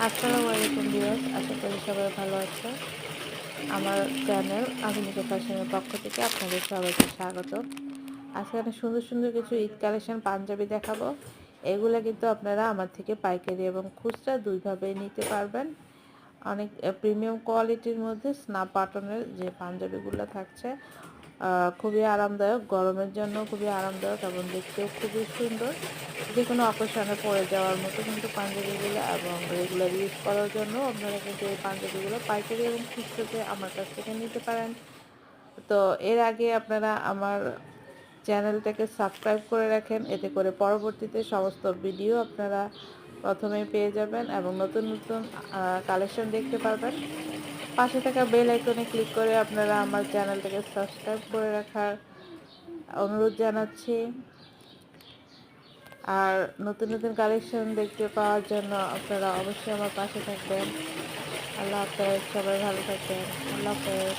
আসসালামু আলাইকুম ভিউয়ার্স, আশা করি সবাই ভালো আছে। আমার চ্যানেল আধুনিক ফ্যাশনের পক্ষ থেকে আপনাদের সবাইকে স্বাগত। আজকে আমি সুন্দর সুন্দর কিছু ঈদ কালেকশন পাঞ্জাবি দেখাবো। এগুলো কিন্তু আপনারা আমার থেকে পাইকারি এবং খুচরা দুইভাবে নিতে পারবেন। অনেক প্রিমিয়াম কোয়ালিটির মধ্যে স্ন্যাপ বাটনের যে পাঞ্জাবিগুলো থাকছে খুবই আরামদায়ক, গরমের জন্য খুবই আরামদায়ক এবং দেখতেও খুবই সুন্দর। যে কোনো অকেশনে পরে যাওয়ার মতো কিন্তু পাঞ্জাবিগুলো, এবং রেগুলার ইউজ করার জন্য আপনারা কিন্তু এই পাঞ্জাবিগুলো পাইকারি এবং খুচরোতে আমার কাছ থেকে নিতে পারেন। তো এর আগে আপনারা আমার চ্যানেলটাকে সাবস্ক্রাইব করে রাখেন, এতে করে পরবর্তীতে সমস্ত ভিডিও আপনারা প্রথমেই পেয়ে যাবেন এবং নতুন নতুন কালেকশন দেখতে পারবেন। পাশে থাকা বেল আইকনে ক্লিক করে আপনারা আমার চ্যানেলটাকে সাবস্ক্রাইব করে রাখার অনুরোধ জানাচ্ছি। আর নতুন নতুন কালেকশন দেখতে পাওয়ার জন্য আপনারা অবশ্যই আমার পাশে থাকবেন। আল্লাহ হাফেজ, সবাই ভালো থাকবেন। আল্লাহ হাফেজ।